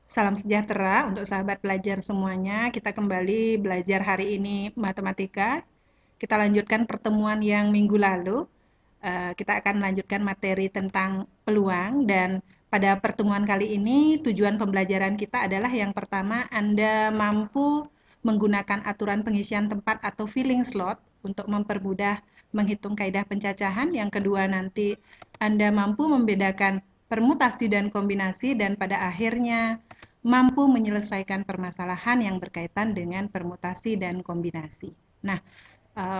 Salam sejahtera untuk sahabat belajar semuanya. Kita kembali belajar hari ini matematika. Kita lanjutkan pertemuan yang minggu lalu. Kita akan melanjutkan materi tentang peluang dan pada pertemuan kali ini tujuan pembelajaran kita adalah yang pertama, Anda mampu menggunakan aturan pengisian tempat atau filling slot untuk mempermudah menghitung kaidah pencacahan. Yang kedua, nanti Anda mampu membedakan permutasi dan kombinasi, dan pada akhirnya mampu menyelesaikan permasalahan yang berkaitan dengan permutasi dan kombinasi. Nah,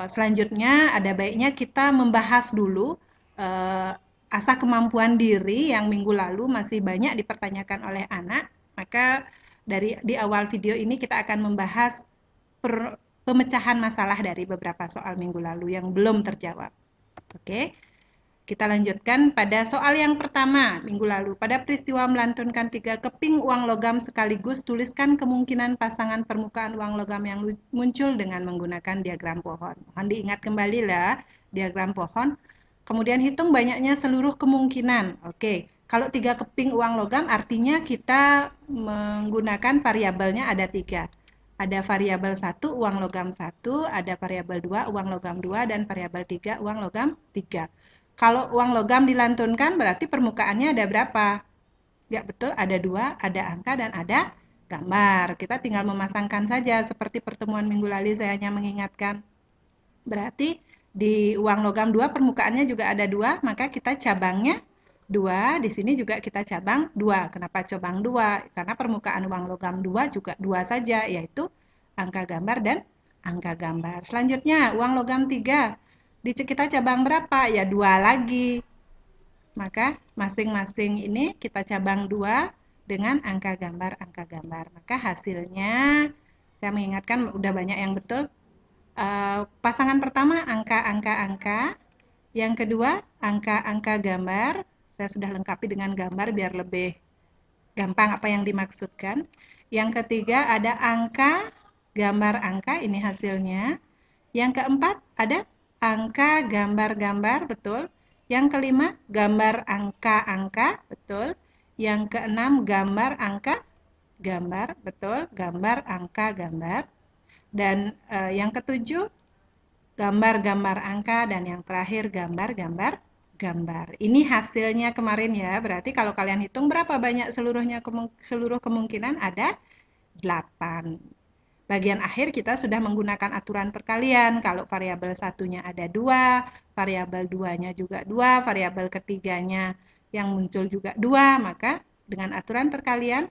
selanjutnya ada baiknya kita membahas dulu asah kemampuan diri yang minggu lalu masih banyak dipertanyakan oleh anak. Maka di awal video ini kita akan membahas pemecahan masalah dari beberapa soal minggu lalu yang belum terjawab. Oke. Kita lanjutkan pada soal yang pertama minggu lalu. Pada peristiwa melantunkan 3 keping uang logam sekaligus, tuliskan kemungkinan pasangan permukaan uang logam yang muncul dengan menggunakan diagram pohon. Mohon diingat kembali lah diagram pohon. Kemudian hitung banyaknya seluruh kemungkinan. Oke, kalau 3 keping uang logam artinya kita menggunakan variabelnya ada 3. Ada variabel 1 uang logam 1, ada variabel 2 uang logam 2, dan variabel 3 uang logam 3. Kalau uang logam dilantunkan berarti permukaannya ada berapa? Ya betul, ada 2, ada angka dan ada gambar. Kita tinggal memasangkan saja seperti pertemuan minggu lalu saya hanya mengingatkan. Berarti di uang logam 2 permukaannya juga ada 2, maka kita cabangnya 2, di sini juga kita cabang 2. Kenapa cabang 2? Karena permukaan uang logam 2 juga 2 saja, yaitu angka gambar dan angka gambar. Selanjutnya, uang logam 3. Kita cabang berapa? Ya 2 lagi. Maka masing-masing ini kita cabang 2 dengan angka gambar. Maka hasilnya, saya mengingatkan udah banyak yang betul. Pasangan pertama angka-angka-angka, yang kedua angka-angka gambar. Saya sudah lengkapi dengan gambar biar lebih gampang apa yang dimaksudkan. Yang ketiga ada angka, gambar angka, ini hasilnya. Yang keempat ada angka, gambar-gambar, betul. Yang kelima gambar angka-angka, betul. Yang keenam gambar angka, gambar, betul. Gambar angka, gambar. Dan yang ketujuh gambar-gambar angka, dan yang terakhir gambar-gambar gambar. Ini hasilnya kemarin ya. Berarti kalau kalian hitung berapa banyak seluruh kemungkinan ada 8. Bagian akhir kita sudah menggunakan aturan perkalian. Kalau variabel satunya ada 2, variabel 2-nya juga 2, variabel ketiganya yang muncul juga 2, maka dengan aturan perkalian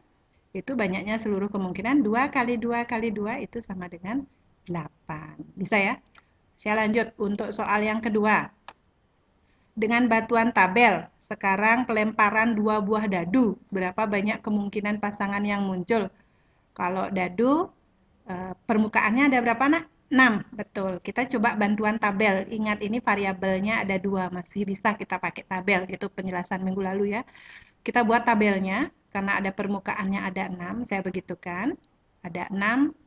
itu banyaknya seluruh kemungkinan 2 kali 2 kali 2 itu sama dengan 8. Bisa ya? Saya lanjut untuk soal yang kedua. Dengan bantuan tabel, sekarang pelemparan 2 buah dadu. Berapa banyak kemungkinan pasangan yang muncul? Kalau dadu, permukaannya ada berapa, nak? 6, betul. Kita coba bantuan tabel. Ingat ini variabelnya ada 2, masih bisa kita pakai tabel. Itu penjelasan minggu lalu ya. Kita buat tabelnya, karena ada permukaannya ada 6, saya begitukan. Ada 6.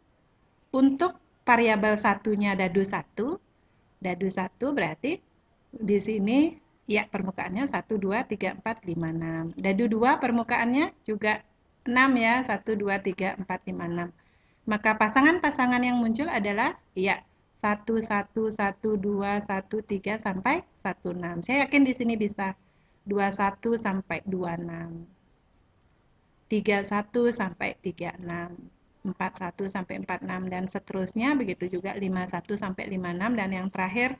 Untuk variabel satunya dadu 1. Dadu 1 berarti di sini ya permukaannya 1, 2, 3, 4, 5, 6. Dadu 2 permukaannya juga 6 ya, 1, 2, 3, 4, 5, 6. Maka pasangan-pasangan yang muncul adalah ya 1, 1, 1, 2, 1, 3 sampai 1, 6. Saya yakin di sini bisa 21 sampai 26. 31 sampai 36. 41 sampai 46 dan seterusnya, begitu juga 51 sampai 56, dan yang terakhir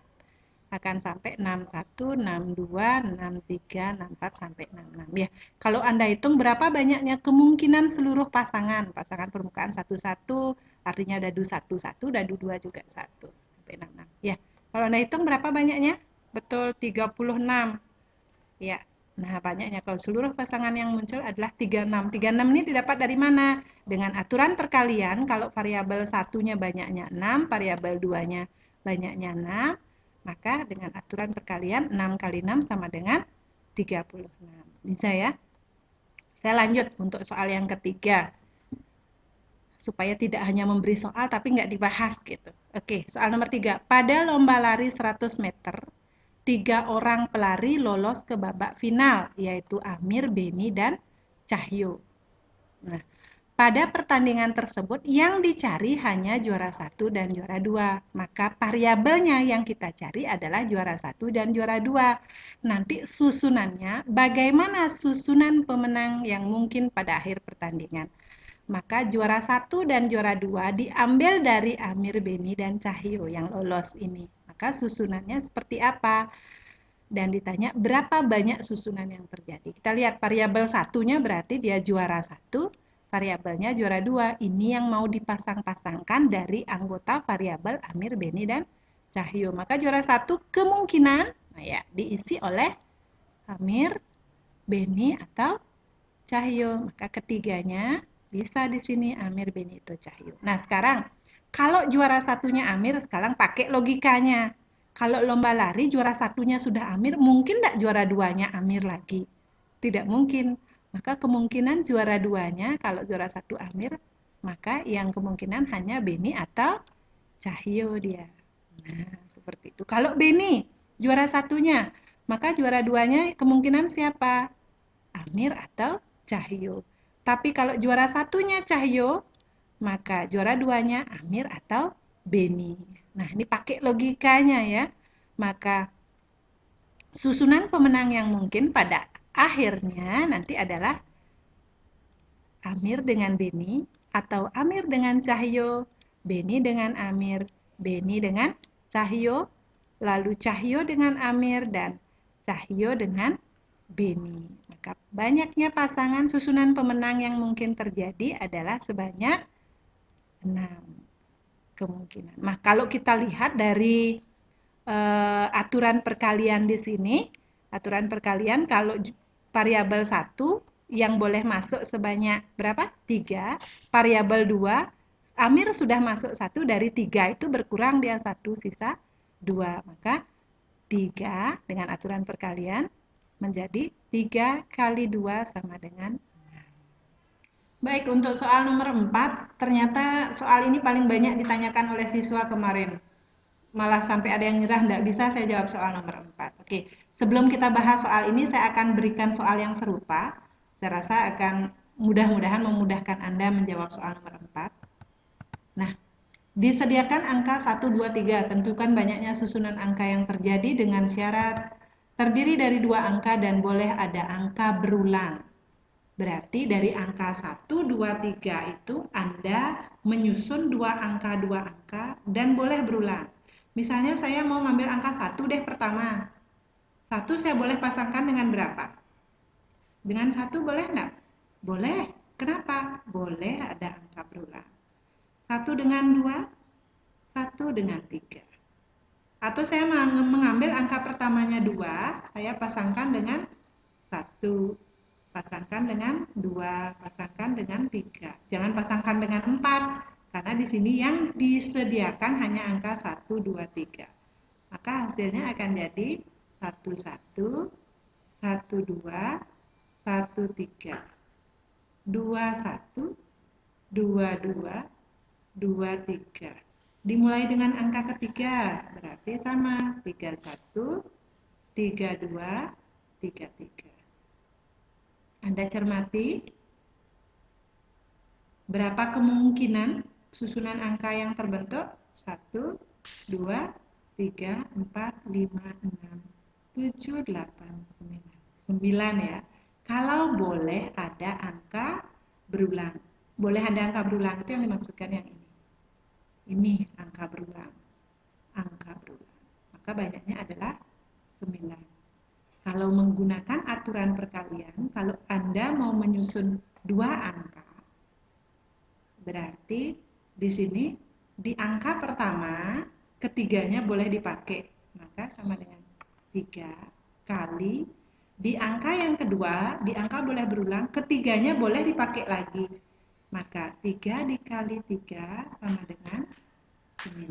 akan sampai 61, 62, 63, 64 sampai 66 ya. Kalau Anda hitung berapa banyaknya kemungkinan seluruh pasangan permukaan 1 artinya dadu 1 1, dadu 2 juga 1 sampai 66 ya. Kalau Anda hitung berapa banyaknya? Betul 36 ya. Nah, banyaknya kalau seluruh pasangan yang muncul adalah 36. 36 ini didapat dari mana? Dengan aturan perkalian, kalau variabel satunya banyaknya 6, variabel 2-nya banyaknya 6, maka dengan aturan perkalian 6 kali 6 sama dengan 36. Bisa ya? Saya lanjut untuk soal yang ketiga. Supaya tidak hanya memberi soal tapi nggak dibahas gitu. Oke, soal nomor 3. Pada lomba lari 100 meter, 3 orang pelari lolos ke babak final, yaitu Amir, Beni, dan Cahyo. Nah, pada pertandingan tersebut yang dicari hanya juara 1 dan juara 2. Maka variabelnya yang kita cari adalah juara 1 dan juara 2. Nanti susunannya, bagaimana susunan pemenang yang mungkin pada akhir pertandingan. Maka juara 1 dan juara 2 diambil dari Amir, Beni, dan Cahyo yang lolos ini. Maka susunannya seperti apa? Dan ditanya berapa banyak susunan yang terjadi. Kita lihat variabel satunya berarti dia juara 1, variabelnya juara 2. Ini yang mau dipasang-pasangkan dari anggota variabel Amir, Beni, dan Cahyo. Maka juara 1 kemungkinan diisi oleh Amir, Beni, atau Cahyo. Maka ketiganya bisa di sini Amir, Beni, atau Cahyo. Nah sekarang kalau juara satunya Amir, sekarang pakai logikanya. Kalau lomba lari juara satunya sudah Amir, mungkin tidak juara duanya Amir lagi? Tidak mungkin. Maka kemungkinan juara duanya, kalau juara satu Amir, maka yang kemungkinan hanya Beni atau Cahyo dia. Nah, seperti itu. Kalau Beni, juara satunya, maka juara duanya kemungkinan siapa? Amir atau Cahyo. Tapi kalau juara satunya Cahyo, maka juara duanya Amir atau Beni. Nah, ini pakai logikanya ya. Maka susunan pemenang yang mungkin pada akhirnya nanti adalah Amir dengan Beni atau Amir dengan Cahyo, Beni dengan Amir, Beni dengan Cahyo, lalu Cahyo dengan Amir, dan Cahyo dengan Beni. Maka banyaknya pasangan susunan pemenang yang mungkin terjadi adalah sebanyak 6 kemungkinan. Nah, kalau kita lihat dari aturan perkalian di sini, aturan perkalian kalau variabel 1 yang boleh masuk sebanyak berapa? 3, variabel 2, Amir sudah masuk 1 dari 3 itu berkurang dia 1 sisa 2. Maka 3 dengan aturan perkalian menjadi 3 kali 2 sama dengan 6. Baik, untuk soal nomor 4, ternyata soal ini paling banyak ditanyakan oleh siswa kemarin. Malah sampai ada yang nyerah, nggak bisa saya jawab soal nomor 4. Oke, sebelum kita bahas soal ini, saya akan berikan soal yang serupa. Saya rasa akan mudah-mudahan memudahkan Anda menjawab soal nomor 4. Nah, disediakan angka 1, 2, 3. Tentukan banyaknya susunan angka yang terjadi dengan syarat terdiri dari 2 angka dan boleh ada angka berulang. Berarti dari angka 1, 2, 3 itu Anda menyusun 2 angka dan boleh berulang. Misalnya saya mau ngambil angka 1 deh pertama. 1 saya boleh pasangkan dengan berapa? Dengan 1 boleh enggak? Boleh. Kenapa? Boleh ada angka berulang. 1 dengan 2, 1 dengan 3. Atau saya mengambil angka pertamanya 2, saya pasangkan dengan 1. Pasangkan dengan 2, pasangkan dengan 3. Jangan pasangkan dengan 4, karena di sini yang disediakan hanya angka 1, 2, 3. Maka hasilnya akan jadi 1, 1, 1, 2, 1, 3. 2, 1, 2, 2, 2, 3. Dimulai dengan angka ketiga, berarti sama. 3, 1, 3, 2, 3, 3. Anda cermati berapa kemungkinan susunan angka yang terbentuk? 1, 2, 3, 4, 5, 6, 7, 8, 9. 9 ya. Kalau boleh ada angka berulang. Boleh ada angka berulang, itu yang dimaksudkan yang ini. Ini angka berulang. Angka berulang. Maka banyaknya adalah 9. Kalau menggunakan aturan perkalian, kalau Anda mau menyusun 2 angka, berarti di sini di angka pertama, ketiganya boleh dipakai. Maka sama dengan 3 kali, di angka yang kedua, di angka boleh berulang, ketiganya boleh dipakai lagi. Maka 3 dikali 3 sama dengan 9.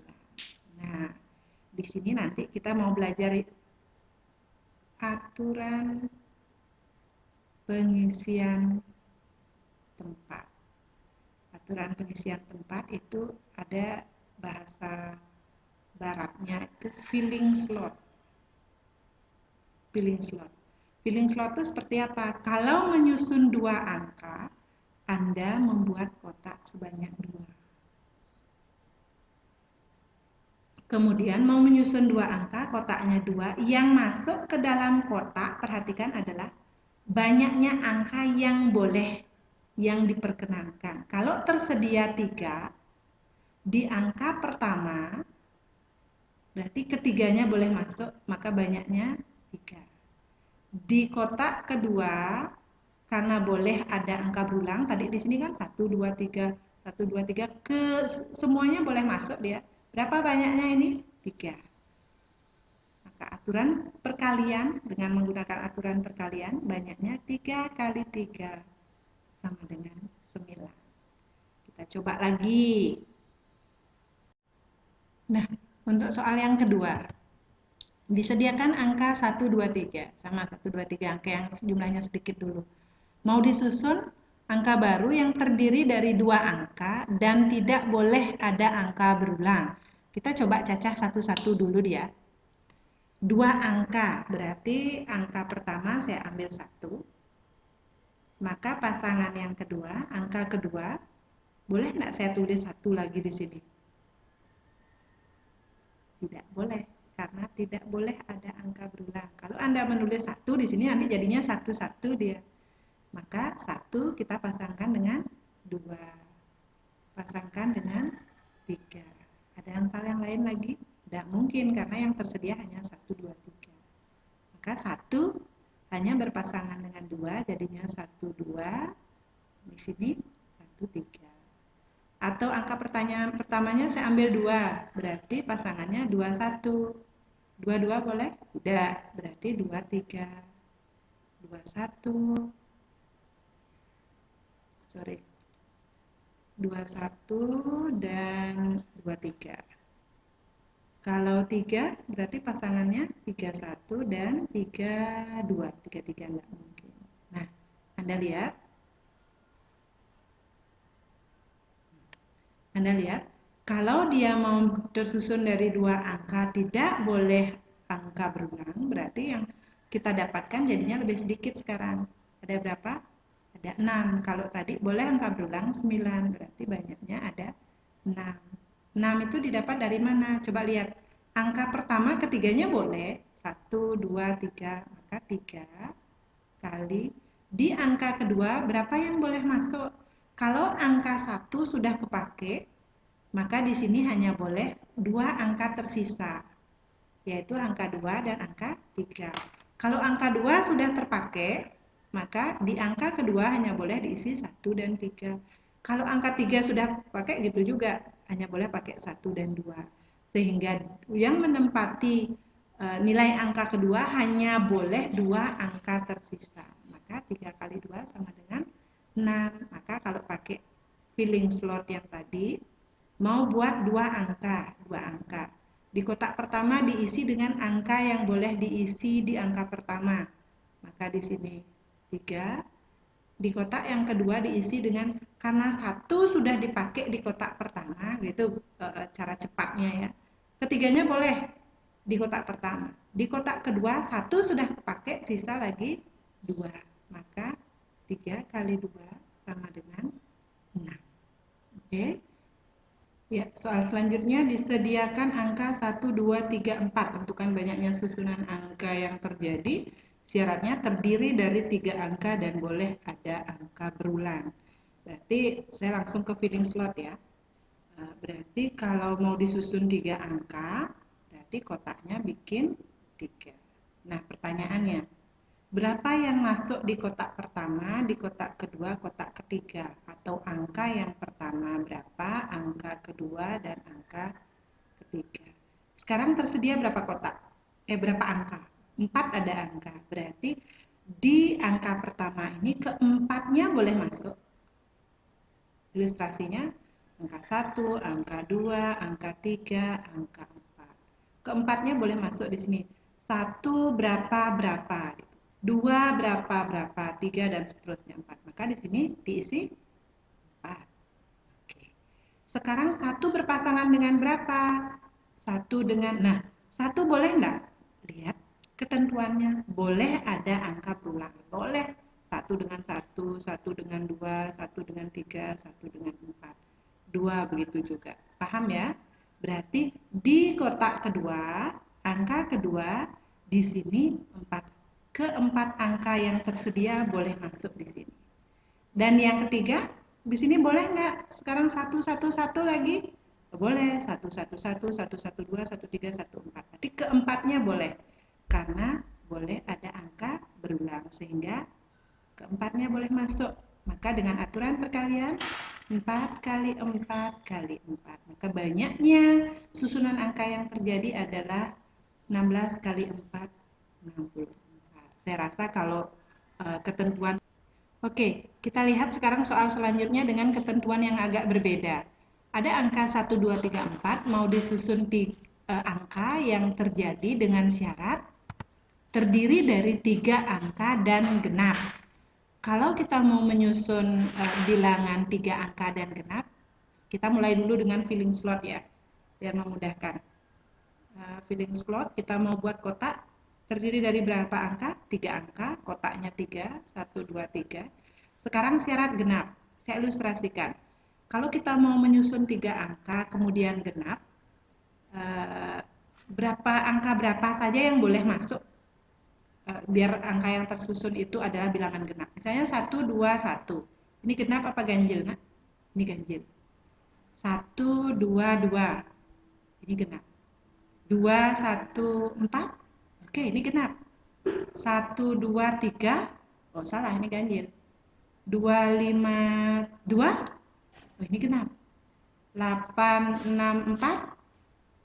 Nah, di sini nanti kita mau belajar aturan pengisian tempat. Aturan pengisian tempat itu ada bahasa baratnya itu filling slot. Filling slot. Filling slot itu seperti apa? Kalau menyusun 2 angka, Anda membuat kotak sebanyak 2. Kemudian mau menyusun 2 angka, kotaknya 2. Yang masuk ke dalam kotak, perhatikan adalah banyaknya angka yang boleh, yang diperkenankan. Kalau tersedia 3, di angka pertama, berarti ketiganya boleh masuk, maka banyaknya 3. Di kotak kedua, karena boleh ada angka berulang, tadi di sini kan 1, 2, 3, 1, 2, 3, semuanya boleh masuk dia. Berapa banyaknya ini? 3. Maka aturan perkalian, dengan menggunakan aturan perkalian, banyaknya 3 kali 3 sama dengan 9. Kita coba lagi. Nah, untuk soal yang kedua, disediakan angka 1, 2, 3. Sama 1, 2, 3, angka yang jumlahnya sedikit dulu. Mau disusun angka baru yang terdiri dari 2 angka dan tidak boleh ada angka berulang. Kita coba cacah satu-satu dulu dia. 2 angka, berarti angka pertama saya ambil 1. Maka pasangan yang kedua, angka kedua, boleh nggak saya tulis 1 lagi di sini? Tidak boleh, karena tidak boleh ada angka berulang. Kalau Anda menulis 1 di sini, nanti jadinya 1-1 dia. Maka 1 kita pasangkan dengan 2. Pasangkan dengan 3. Ada angka yang lain lagi? Tidak mungkin, karena yang tersedia hanya 1, 2, 3. Maka 1 hanya berpasangan dengan 2, jadinya 1, 2. Di sini 1, 3. Atau angka pertanyaan pertamanya saya ambil 2, berarti pasangannya 2, 1. 2, 2 boleh? Tidak, berarti 2, 3. 2, 1. Sorry. 2, 1 dan 2, 3. Kalau 3 berarti pasangannya 3, 1 dan 3, 2. 3, 3 enggak mungkin. Nah, Anda lihat. Anda lihat, kalau dia mau tersusun dari 2 angka, tidak boleh angka berulang, berarti yang kita dapatkan jadinya lebih sedikit sekarang. Ada berapa? Ada 6. Kalau tadi boleh angka berulang 9, berarti banyaknya ada 6. 6 itu didapat dari mana? Coba lihat. Angka pertama ketiganya boleh. 1, 2, 3. Maka 3 kali. Di angka kedua, berapa yang boleh masuk? Kalau angka 1 sudah kepake, maka di sini hanya boleh 2 angka tersisa, yaitu angka 2 dan angka 3. Kalau angka 2 sudah terpakai, maka di angka kedua hanya boleh diisi 1 dan 3. Kalau angka 3 sudah pakai gitu juga, hanya boleh pakai 1 dan 2. Sehingga yang menempati nilai angka kedua hanya boleh 2 angka tersisa. Maka 3 kali 2 sama dengan 6. Maka kalau pakai filling slot yang tadi, mau buat 2 angka, 2 angka. Di kotak pertama diisi dengan angka yang boleh diisi di angka pertama. Maka di sini 3. Di kotak yang kedua diisi dengan, karena 1 sudah dipakai di kotak pertama, gitu cara cepatnya ya. Ketiganya boleh di kotak pertama. Di kotak kedua 1 sudah dipakai, sisa lagi 2. Maka 3 kali 2 sama dengan 6. Oke. Ya, soal selanjutnya disediakan angka 1, 2, 3, 4. Tentukan banyaknya susunan angka yang terjadi. Syaratnya terdiri dari 3 angka dan boleh ada angka berulang. Berarti saya langsung ke filling slot ya. Berarti kalau mau disusun 3 angka, berarti kotaknya bikin 3. Nah, pertanyaannya, berapa yang masuk di kotak pertama, di kotak kedua, kotak ketiga? Atau angka yang pertama berapa, angka kedua, dan angka ketiga. Sekarang tersedia berapa kotak? Berapa angka? 4 ada angka. Berarti di angka pertama ini keempatnya boleh masuk. Ilustrasinya angka 1, angka 2, angka 3, angka 4. Keempatnya boleh masuk di sini. 1 berapa berapa, 2 berapa berapa, 3 dan seterusnya 4. Maka di sini diisi 4. Oke. Sekarang 1 berpasangan dengan berapa? 1 dengan, nah 1 boleh enggak? Lihat ketentuannya, boleh ada angka berulang. Boleh 1 dengan 1, 1 dengan 2, 1 dengan 3, 1 dengan 4. 2 begitu juga. Paham ya? Berarti di kotak kedua, angka kedua, di sini keempat angka yang tersedia boleh masuk di sini. Dan yang ketiga, di sini boleh nggak sekarang 111 lagi? Boleh, 111, 112, 13, 14. Berarti keempatnya boleh. Karena boleh ada angka berulang sehingga keempatnya boleh masuk. Maka dengan aturan perkalian 4 kali 4 kali 4. Maka banyaknya susunan angka yang terjadi adalah 16 kali 4, 64. Saya rasa kalau ketentuan. Oke, kita lihat sekarang soal selanjutnya dengan ketentuan yang agak berbeda. Ada angka 1, 2, 3, 4 mau disusun angka yang terjadi dengan syarat terdiri dari 3 angka dan genap. Kalau kita mau menyusun bilangan 3 angka dan genap, kita mulai dulu dengan filling slot ya, biar memudahkan. Filling slot, kita mau buat kotak terdiri dari berapa angka? 3 angka, kotaknya 3, 1, 2, 3. Sekarang syarat genap, saya ilustrasikan. Kalau kita mau menyusun 3 angka, kemudian genap, angka berapa saja yang boleh masuk? Biar angka yang tersusun itu adalah bilangan genap. Misalnya 1, 2, 1. Ini genap apa ganjil, nak? Ini ganjil. 1, 2, 2. Ini genap. 2, 1, 4. Oke, ini genap. 1, 2, 3. Oh, salah, ini ganjil. 2, 5, 2. Oh, ini genap. 8, 6, 4.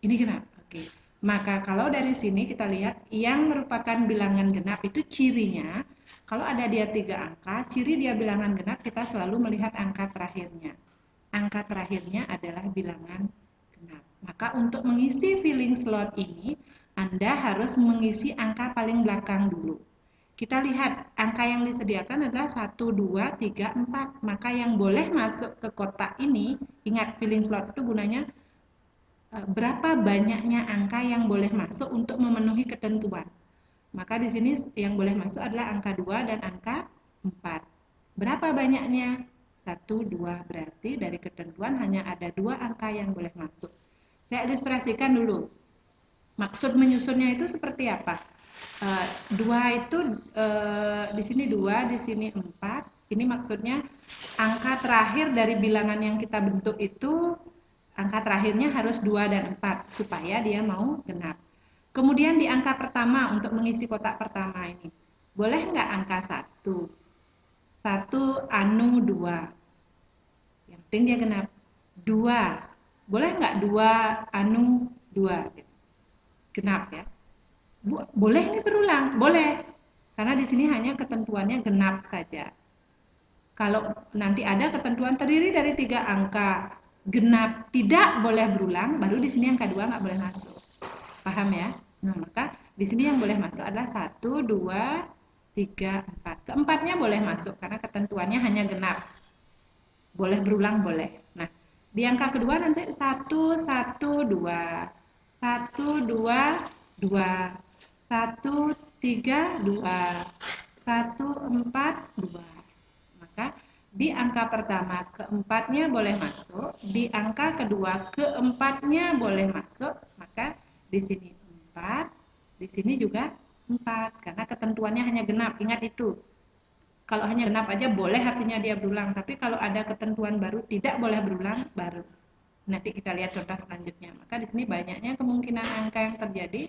Ini genap. Oke. Maka kalau dari sini kita lihat yang merupakan bilangan genap itu cirinya, kalau ada dia 3 angka, ciri dia bilangan genap kita selalu melihat angka terakhirnya. Angka terakhirnya adalah bilangan genap. Maka untuk mengisi filling slot ini, Anda harus mengisi angka paling belakang dulu. Kita lihat angka yang disediakan adalah 1, 2, 3, 4. Maka yang boleh masuk ke kotak ini, ingat filling slot itu gunanya berapa banyaknya angka yang boleh masuk untuk memenuhi ketentuan. Maka di sini yang boleh masuk adalah angka 2 dan angka 4. Berapa banyaknya? 1, 2, berarti dari ketentuan hanya ada 2 angka yang boleh masuk. Saya ilustrasikan dulu. Maksud menyusunnya itu seperti apa? 2 itu di sini 2, di sini 4. Ini maksudnya angka terakhir dari bilangan yang kita bentuk itu angka terakhirnya harus 2 dan 4 supaya dia mau genap. Kemudian di angka pertama untuk mengisi kotak pertama ini. Boleh nggak angka 1? 1 anu 2. Yang penting dia genap. 2. Boleh nggak 2 anu 2? Genap ya. Boleh ini berulang? Boleh. Karena di sini hanya ketentuannya genap saja. Kalau nanti ada ketentuan terdiri dari 3 angka, genap tidak boleh berulang, baru di sini angka 2 nggak boleh masuk. Paham ya? Nah, maka di sini yang boleh masuk adalah 1, 2, 3, 4. Keempatnya boleh masuk karena ketentuannya hanya genap. Boleh berulang, boleh. Nah, di angka kedua nanti 1, 1, 2. 1, 2, 2. 1, 3, 2. 1, 4, 2. Maka di angka pertama keempatnya boleh masuk, di angka kedua keempatnya boleh masuk, maka di sini 4, di sini juga 4 karena ketentuannya hanya genap. Ingat itu. Kalau hanya genap aja boleh artinya dia berulang, tapi kalau ada ketentuan baru tidak boleh berulang baru. Nanti kita lihat contoh selanjutnya. Maka di sini banyaknya kemungkinan angka yang terjadi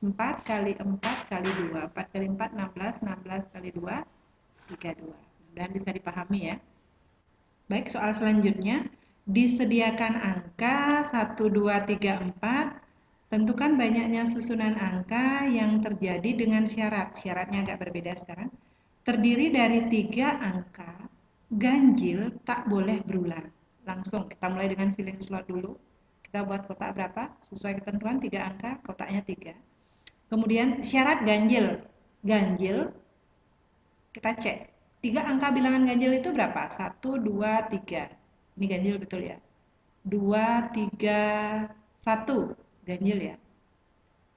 4 kali 4 kali 2. 4 kali 4 16, 16 kali 2 32. Dan bisa dipahami ya. Baik, soal selanjutnya disediakan angka 1, 2, 3, 4. Tentukan banyaknya susunan angka yang terjadi dengan syarat. Syaratnya agak berbeda sekarang. Terdiri dari 3 angka, ganjil tak boleh berulang. Langsung kita mulai dengan filling slot dulu. Kita buat kotak berapa? Sesuai ketentuan 3 angka, kotaknya 3. Kemudian syarat ganjil. Ganjil kita cek. 3 angka bilangan ganjil itu berapa? 1, 2, 3. Ini ganjil betul ya? 2, 3, 1. Ganjil ya?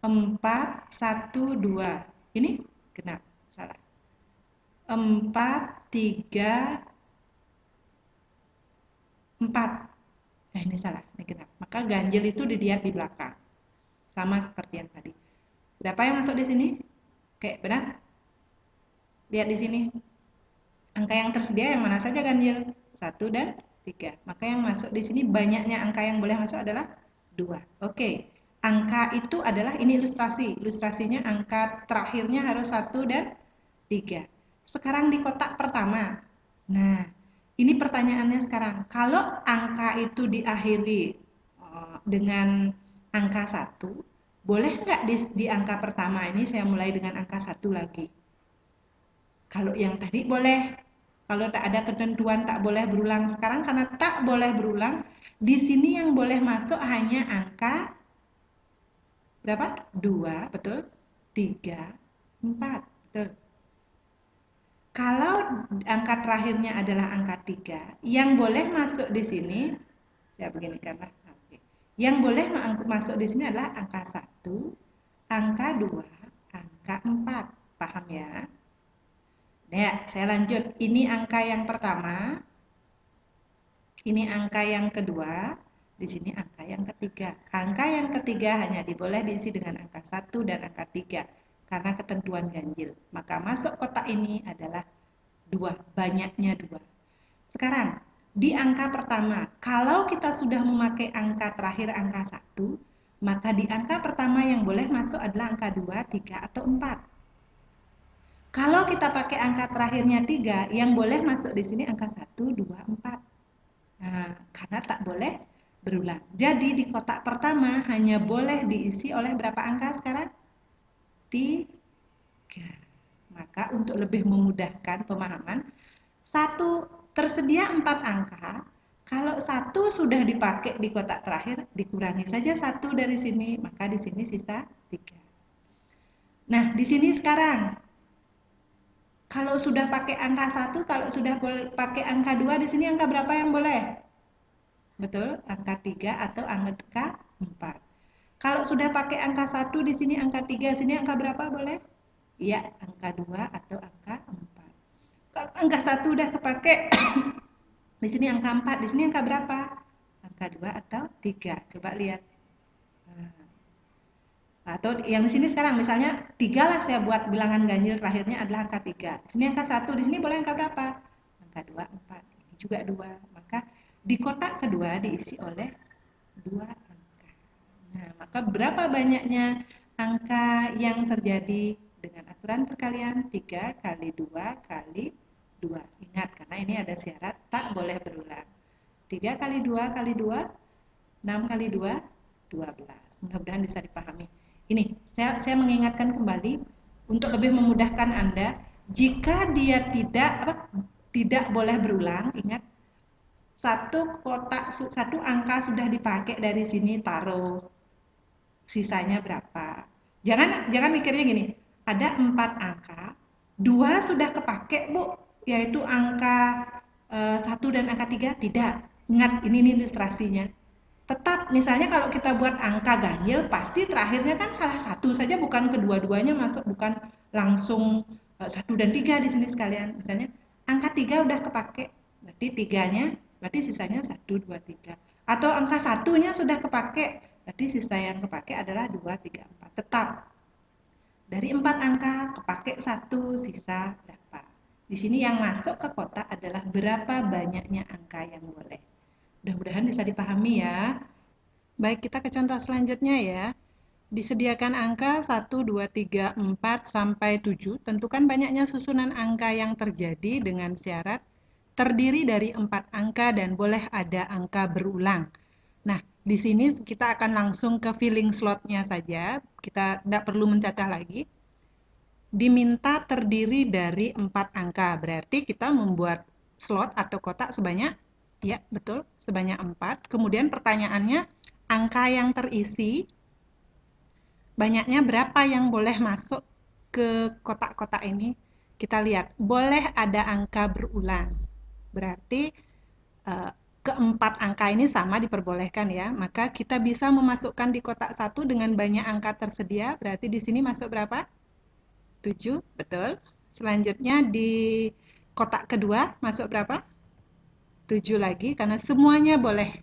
4, 1, 2. Ini genap. Salah. 4, 3, 4. Ini salah, ini genap. Maka ganjil itu dilihat di belakang. Sama seperti yang tadi. Berapa yang masuk di sini? Oke, benar? Lihat di sini. Angka yang tersedia yang mana saja ganjil? 1 dan 3. Maka yang masuk di sini banyaknya angka yang boleh masuk adalah 2. Oke. Angka itu adalah ini ilustrasi. Ilustrasinya angka terakhirnya harus 1 dan 3. Sekarang di kotak pertama. Nah, ini pertanyaannya sekarang. Kalau angka itu diakhiri dengan angka 1, boleh nggak di angka pertama ini saya mulai dengan angka 1 lagi? Kalau yang tadi boleh. Kalau tak ada ketentuan tak boleh berulang. Sekarang karena tak boleh berulang, di sini yang boleh masuk hanya angka berapa? 2, betul? 3, 4, betul. Kalau angka terakhirnya adalah angka 3, yang boleh masuk di sini, saya beginikanlah. Yang boleh masuk di sini adalah angka 1, angka 2, angka 4. Paham ya? Ya, saya lanjut. Ini angka yang pertama, ini angka yang kedua, di sini angka yang ketiga. Angka yang ketiga hanya boleh diisi dengan angka 1 dan angka 3 karena ketentuan ganjil. Maka masuk kotak ini adalah 2, banyaknya 2. Sekarang, di angka pertama, kalau kita sudah memakai angka terakhir angka 1, maka di angka pertama yang boleh masuk adalah angka 2, 3, atau 4. Kalau kita pakai angka terakhirnya 3, yang boleh masuk di sini angka 1, 2, 4. Nah, karena tak boleh berulang. Jadi di kotak pertama hanya boleh diisi oleh berapa angka sekarang? 3. Maka untuk lebih memudahkan pemahaman, tersedia 4 angka. Kalau 1 sudah dipakai di kotak terakhir, dikurangi saja 1 dari sini, maka di sini sisa 3. Nah, di sini sekarang kalau sudah pakai angka 1, kalau sudah pakai angka 2, di sini angka berapa yang boleh? Betul, angka 3 atau angka 4. Kalau sudah pakai angka 1, di sini angka 3, sini angka berapa boleh? Iya, angka 2 atau angka 4. Kalau angka 1 udah kepake, di sini angka 4, di sini angka berapa? Angka 2 atau 3. Coba lihat. Atau yang di sini sekarang misalnya 3 lah saya buat bilangan ganjil terakhirnya adalah angka 3. Di sini angka 1, di sini boleh angka berapa? Angka 2, 4. Ini juga 2. Maka di kotak kedua diisi oleh 2 angka. Nah, maka berapa banyaknya angka yang terjadi dengan aturan perkalian? 3 kali 2 kali 2. Ingat, karena ini ada syarat tak boleh berulang. 3 kali 2 kali 2, 6 kali 2, 12. Mudah-mudahan bisa dipahami. Ini, saya mengingatkan kembali, untuk lebih memudahkan Anda, jika dia tidak boleh berulang, ingat, satu angka sudah dipakai dari sini, taruh sisanya berapa. Jangan mikirnya gini, ada 4 angka, 2 sudah kepake Bu, yaitu angka 1 dan angka 3, tidak. Ingat, ini ilustrasinya. Tetap, misalnya kalau kita buat angka ganjil, pasti terakhirnya kan salah satu saja, bukan kedua-duanya masuk, bukan langsung 1 dan 3 di sini sekalian. Misalnya, angka 3 udah kepake, berarti 3-nya, berarti sisanya 1, 2, 3. Atau angka 1-nya sudah kepake, berarti sisa yang kepake adalah 2, 3, 4. Tetap, dari 4 angka, kepake 1, sisa berapa. Di sini yang masuk ke kotak adalah berapa banyaknya angka yang boleh. Mudah-mudahan bisa dipahami ya. Baik, kita ke contoh selanjutnya ya. Disediakan angka 1, 2, 3, 4, sampai 7. Tentukan banyaknya susunan angka yang terjadi dengan syarat terdiri dari 4 angka dan boleh ada angka berulang. Nah, di sini kita akan langsung ke filling slotnya saja. Kita tidak perlu mencacah lagi. Diminta terdiri dari 4 angka. Berarti kita membuat slot atau kotak sebanyak, ya betul, sebanyak 4. Kemudian pertanyaannya, angka yang terisi banyaknya berapa yang boleh masuk ke kotak-kotak ini? Kita lihat, boleh ada angka berulang. Berarti keempat angka ini sama diperbolehkan ya. Maka kita bisa memasukkan di kotak 1 dengan banyak angka tersedia. Berarti di sini masuk berapa? 7, betul. Selanjutnya di kotak kedua masuk berapa? 7 lagi, karena semuanya boleh.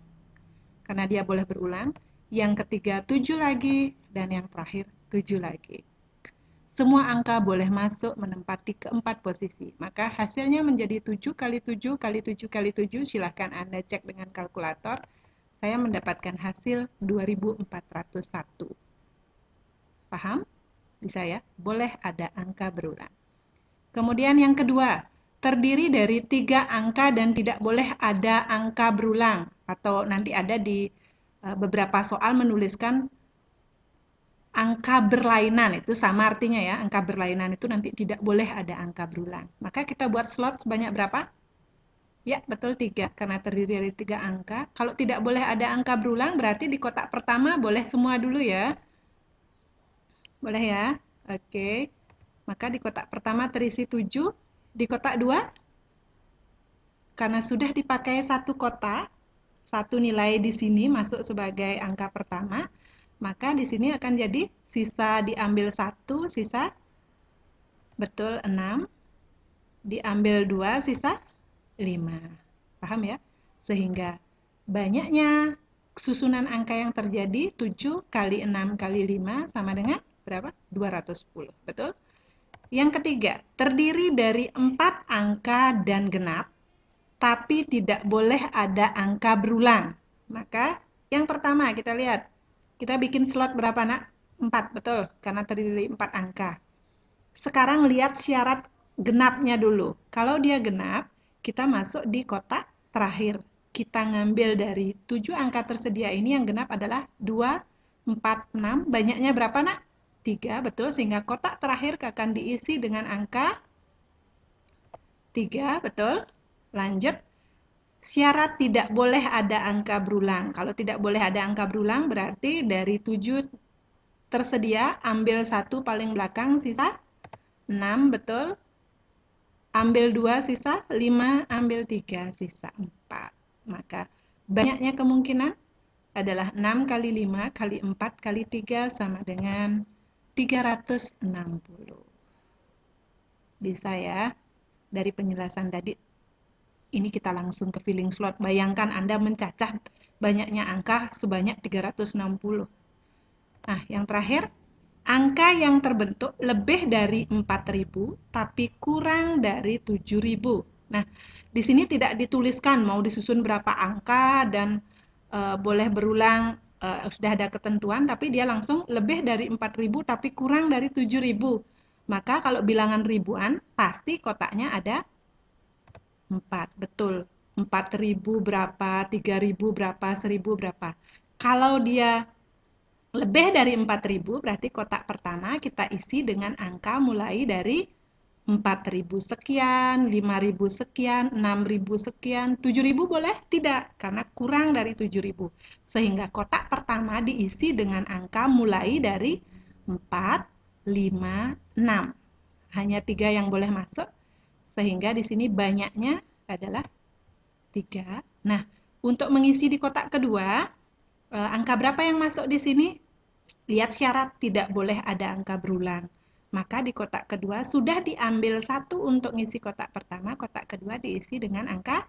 Karena dia boleh berulang. Yang ketiga 7 lagi, dan yang terakhir 7 lagi. Semua angka boleh masuk menempati keempat posisi. Maka hasilnya menjadi 7 kali 7 kali 7 kali 7. Silahkan Anda cek dengan kalkulator. Saya mendapatkan hasil 2401. Paham? Bisa ya? Boleh ada angka berulang. Kemudian yang kedua, terdiri dari 3 angka dan tidak boleh ada angka berulang. Atau nanti ada di beberapa soal menuliskan angka berlainan, itu sama artinya ya, angka berlainan itu nanti tidak boleh ada angka berulang. Maka kita buat slot sebanyak berapa? Ya, betul 3, karena terdiri dari 3 angka. Kalau tidak boleh ada angka berulang, berarti di kotak pertama boleh semua dulu ya. Boleh ya? Oke. Maka di kotak pertama terisi 7, di kotak 2, karena sudah dipakai satu kotak, satu nilai di sini masuk sebagai angka pertama, maka di sini akan jadi sisa diambil 1, sisa betul 6, diambil 2, sisa 5. Paham ya? Sehingga banyaknya susunan angka yang terjadi 7 kali 6 kali 5 sama dengan berapa? 210. Betul? Yang ketiga, terdiri dari 4 angka dan genap, tapi tidak boleh ada angka berulang. Maka yang pertama kita lihat, kita bikin slot berapa nak? 4, betul, karena terdiri dari 4 angka. Sekarang lihat syarat genapnya dulu. Kalau dia genap, kita masuk di kotak terakhir. Kita ngambil dari 7 angka tersedia ini, yang genap adalah 2, 4, 6. Banyaknya berapa nak? 3, betul, sehingga kotak terakhir akan diisi dengan angka 3, betul. Lanjut, syarat tidak boleh ada angka berulang. Kalau tidak boleh ada angka berulang, berarti dari 7 tersedia, ambil 1 paling belakang, sisa 6, betul. Ambil 2, sisa 5, ambil 3, sisa 4. Maka banyaknya kemungkinan adalah 6 kali 5 kali 4 kali 3 sama dengan 360. Bisa ya? Dari penjelasan tadi, ini kita langsung ke filling slot. Bayangkan Anda mencacah banyaknya angka sebanyak 360. Nah, yang terakhir, angka yang terbentuk lebih dari 4.000 tapi kurang dari 7.000. Nah, di sini tidak dituliskan mau disusun berapa angka dan boleh berulang, sudah ada ketentuan, tapi dia langsung lebih dari 4.000 tapi kurang dari 7.000. Maka kalau bilangan ribuan, pasti kotaknya ada 4, betul. 4.000 berapa, 3.000 berapa, 1.000 berapa. Kalau dia lebih dari 4.000, berarti kotak pertama kita isi dengan angka mulai dari 4.000 sekian, 5.000 sekian, 6.000 sekian, 7.000 boleh? Tidak, karena kurang dari 7.000. Sehingga kotak pertama diisi dengan angka mulai dari 4, 5, 6. Hanya 3 yang boleh masuk, sehingga di sini banyaknya adalah 3. Nah, untuk mengisi di kotak kedua, angka berapa yang masuk di sini? Lihat syarat, tidak boleh ada angka berulang. Maka di kotak kedua sudah diambil 1 untuk ngisi kotak pertama, kotak kedua diisi dengan angka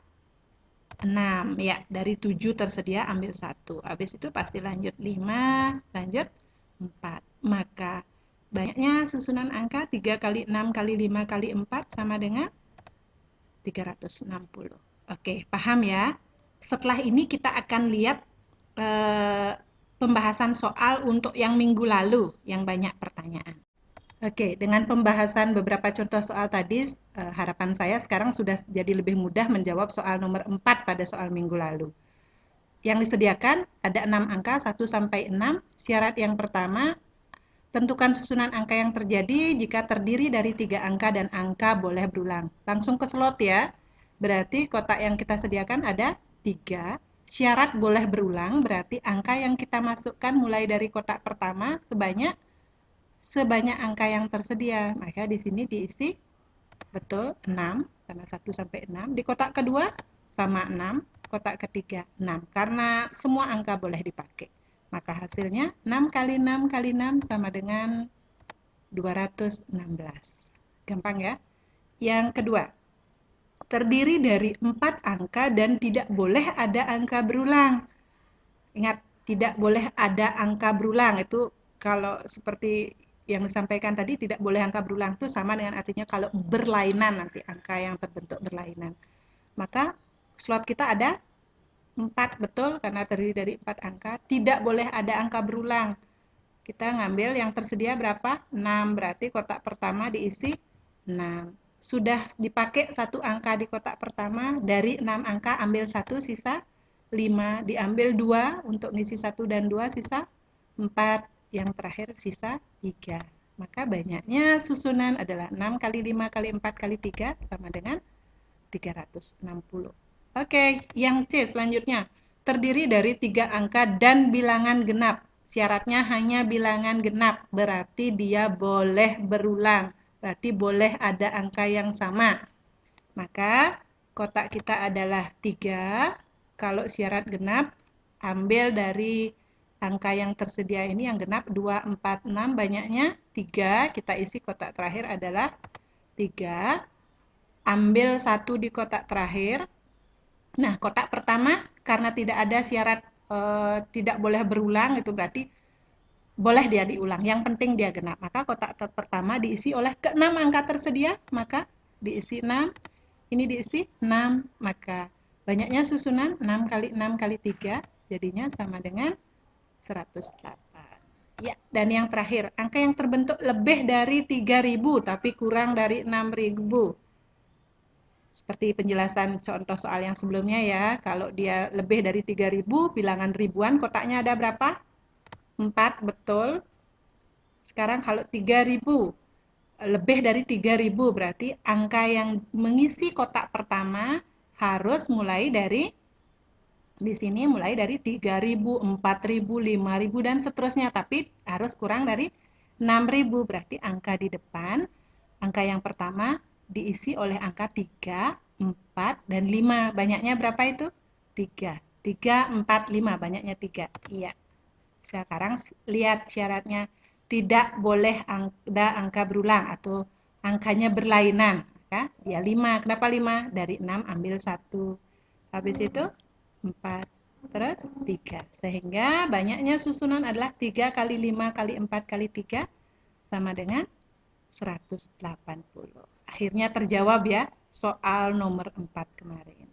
6. Ya, dari 7 tersedia ambil 1. Habis itu pasti lanjut 5, lanjut 4. Maka banyaknya susunan angka 3 kali 6 kali 5 kali 4 sama dengan 360. Oke, paham ya? Setelah ini kita akan lihat pembahasan soal untuk yang minggu lalu yang banyak pertanyaan. Oke, dengan pembahasan beberapa contoh soal tadi, harapan saya sekarang sudah jadi lebih mudah menjawab soal nomor 4 pada soal minggu lalu. Yang disediakan ada 6 angka, 1 sampai 6. Syarat yang pertama, tentukan susunan angka yang terjadi jika terdiri dari 3 angka dan angka boleh berulang. Langsung ke slot ya. Berarti kotak yang kita sediakan ada 3. Syarat boleh berulang berarti angka yang kita masukkan mulai dari kotak pertama sebanyak angka yang tersedia. Maka di sini diisi betul 6 karena 1 sampai 6. Di kotak kedua sama 6, kotak ketiga 6 karena semua angka boleh dipakai. Maka hasilnya 6 kali 6 kali 6 sama dengan 216. Gampang ya? Yang kedua, terdiri dari 4 angka dan tidak boleh ada angka berulang. Ingat, tidak boleh ada angka berulang. Itu kalau seperti yang disampaikan tadi, tidak boleh angka berulang itu sama dengan artinya kalau berlainan, nanti angka yang terbentuk berlainan. Maka slot kita ada 4, betul, karena terdiri dari 4 angka. Tidak boleh ada angka berulang. Kita ngambil yang tersedia berapa? 6, berarti kotak pertama diisi 6. Sudah dipakai satu angka di kotak pertama, dari 6 angka ambil 1, sisa 5. Diambil 2 untuk ngisi 1 dan 2, sisa 4. Yang terakhir sisa 3. Maka banyaknya susunan adalah 6 kali 5 kali 4 kali 3 sama dengan 360. Oke, yang C selanjutnya. Terdiri dari 3 angka dan bilangan genap. Syaratnya hanya bilangan genap, berarti dia boleh berulang. Berarti boleh ada angka yang sama. Maka kotak kita adalah 3. Kalau syarat genap, ambil dari angka yang tersedia ini yang genap 2, 4, 6, banyaknya 3. Kita isi kotak terakhir adalah 3. Ambil 1 di kotak terakhir. Nah, kotak pertama karena tidak ada syarat tidak boleh berulang, itu berarti boleh dia diulang. Yang penting dia genap. Maka kotak pertama diisi oleh ke-6 angka tersedia, maka diisi 6. Ini diisi 6, maka banyaknya susunan 6 kali 6 kali 3, jadinya sama dengan 108. Ya, dan yang terakhir, angka yang terbentuk lebih dari 3.000 tapi kurang dari 6.000. Seperti penjelasan contoh soal yang sebelumnya ya, kalau dia lebih dari 3.000, bilangan ribuan, kotaknya ada berapa? 4, betul. Sekarang kalau 3.000, lebih dari 3.000, berarti angka yang mengisi kotak pertama harus mulai dari, di sini mulai dari 3.000, 4.000, 5.000, dan seterusnya. Tapi harus kurang dari 6.000, berarti angka di depan, angka yang pertama diisi oleh angka 3, 4, dan 5. Banyaknya berapa itu? 3. 3, 4, 5. Banyaknya 3. Iya. Sekarang lihat syaratnya. Tidak boleh ada angka berulang atau angkanya berlainan. Maka dia 5. Kenapa 5? Dari 6 ambil 1. Habis itu 4. Terus 3. Sehingga banyaknya susunan adalah 3 kali 5 kali 4 kali 3 sama dengan 180. Akhirnya terjawab ya soal nomor 4 kemarin.